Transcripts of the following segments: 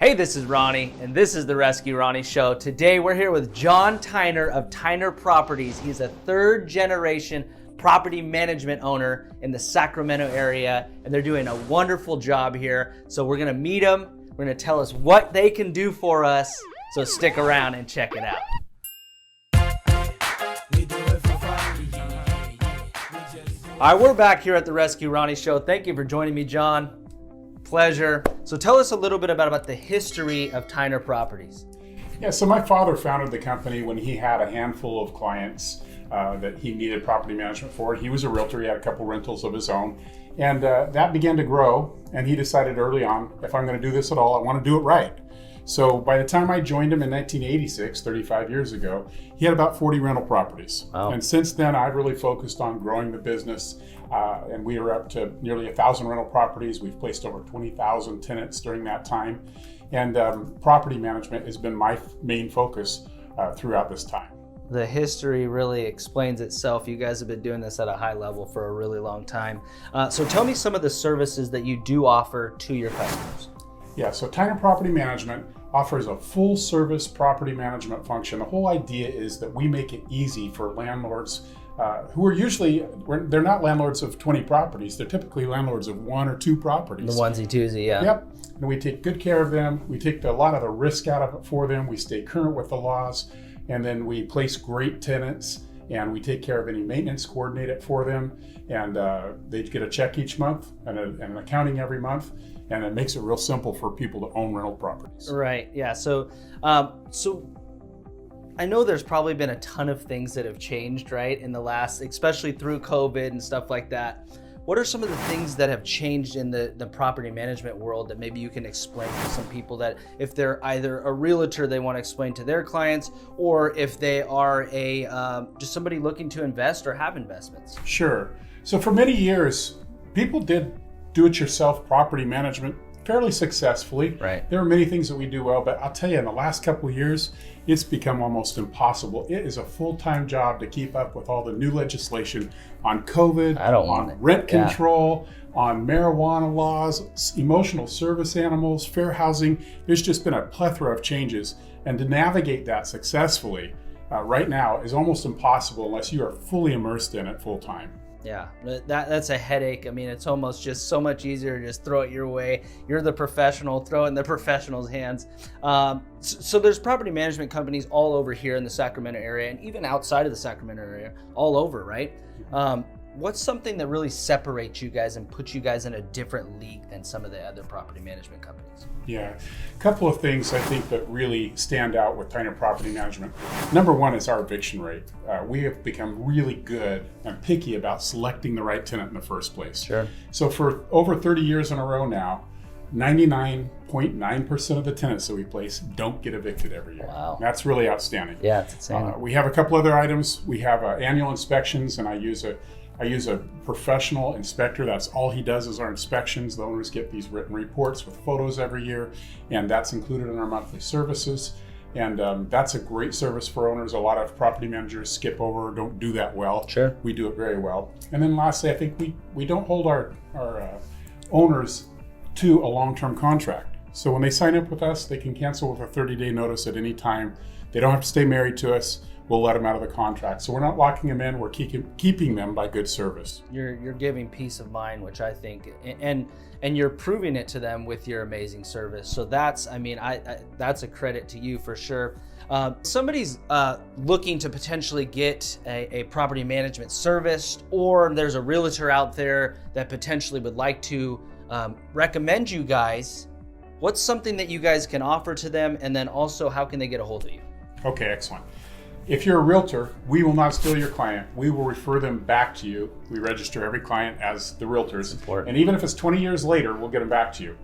Hey, this is Ronnie, and this is the Rescue Ronnie Show. Today, we're here with John Tyner of Tyner Properties. He's a third-generation property management owner in the Sacramento area, and they're doing a wonderful job here. So we're gonna meet them. We're gonna tell us what they can do for us. So stick around and check it out. All right, we're back here at the Rescue Ronnie Show. Thank you for joining me, John. Pleasure. So tell us a little bit about the history of Tyner Properties. Yeah, so my father founded the company when he had a handful of clients that he needed property management for. He was a realtor, he had a couple rentals of his own, and that began to grow, and he decided early on, if I'm going to do this at all, I want to do it right. So by the time I joined him in 1986, 35 years ago, he had about 40 rental properties. Wow. And since then, I've really focused on growing the business, and we are up to nearly 1,000 rental properties. We've placed over 20,000 tenants during that time. And property management has been my main focus throughout this time. The history really explains itself. You guys have been doing this at a high level for a really long time. So tell me some of the services that you do offer to your customers. Yeah, so Tyner Property Management offers a full service property management function. The whole idea is that we make it easy for landlords who are usually, they're not landlords of 20 properties. They're typically landlords of 1 or 2 properties. The onesie twosie, yeah. Yep, and we take good care of them. We take a lot of the risk out of it for them. We stay current with the laws, and then we place great tenants, and we take care of any maintenance, coordinate it for them, and they get a check each month and an accounting every month. And it makes it real simple for people to own rental properties. Right, yeah, so I know there's probably been a ton of things that have changed, right, in the last, especially through COVID and stuff like that. What are some of the things that have changed in the property management world that maybe you can explain to some people, that if they're either a realtor they want to explain to their clients, or if they are just somebody looking to invest or have investments? Sure. So for many years, people did do-it-yourself property management fairly successfully. Right. There are many things that we do well, but I'll tell you, in the last couple of years, it's become almost impossible. It is a full-time job to keep up with all the new legislation on COVID, on rent control, on marijuana laws, emotional service animals, fair housing. There's just been a plethora of changes, and to navigate that successfully right now is almost impossible unless you are fully immersed in it full-time. Yeah, that's a headache. I mean, it's almost just so much easier to just throw it your way. You're the professional, throw it in the professional's hands. So there's property management companies all over here in the Sacramento area, and even outside of the Sacramento area, all over, right? What's something that really separates you guys and puts you guys in a different league than some of the other property management companies? Yeah, a couple of things I think that really stand out with Tyner Property Management. Number one is our eviction rate. We have become really good and picky about selecting the right tenant in the first place. Sure. So for over 30 years in a row now, 99.9% of the tenants that we place don't get evicted every year. Wow. That's really outstanding. Yeah, it's insane. We have a couple other items. We have annual inspections, and I use a professional inspector. That's all he does is our inspections. The owners get these written reports with photos every year, and that's included in our monthly services. And that's a great service for owners. A lot of property managers skip over or don't do that well. Sure. We do it very well. And then lastly, I think we don't hold our owners to a long-term contract. So when they sign up with us, they can cancel with a 30-day notice at any time. They don't have to stay married to us. We'll let them out of the contract. So we're not locking them in, we're keeping them by good service. You're giving peace of mind, which I think, and you're proving it to them with your amazing service. So that's, I mean, that's a credit to you for sure. Somebody's looking to potentially get a property management service, or there's a realtor out there that potentially would like to recommend you guys. What's something that you guys can offer to them? And then also, how can they get a hold of you? Okay, excellent. If you're a realtor, we will not steal your client. We will refer them back to you. We register every client as the realtors. And even if it's 20 years later, we'll get them back to you.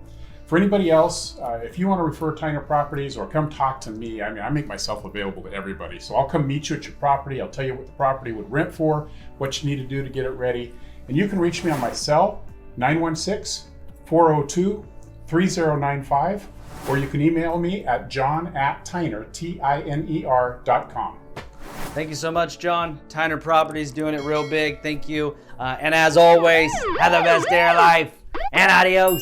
For anybody else, if you want to refer Tyner Properties or come talk to me, I mean, I make myself available to everybody. So I'll come meet you at your property. I'll tell you what the property would rent for, what you need to do to get it ready. And you can reach me on my cell, 916-402-3095, or you can email me at john@tyner, TINER.com. Thank you so much, John. Tyner Properties doing it real big. Thank you. And as always, have the best day of life. And adios.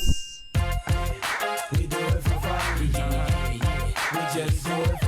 just do it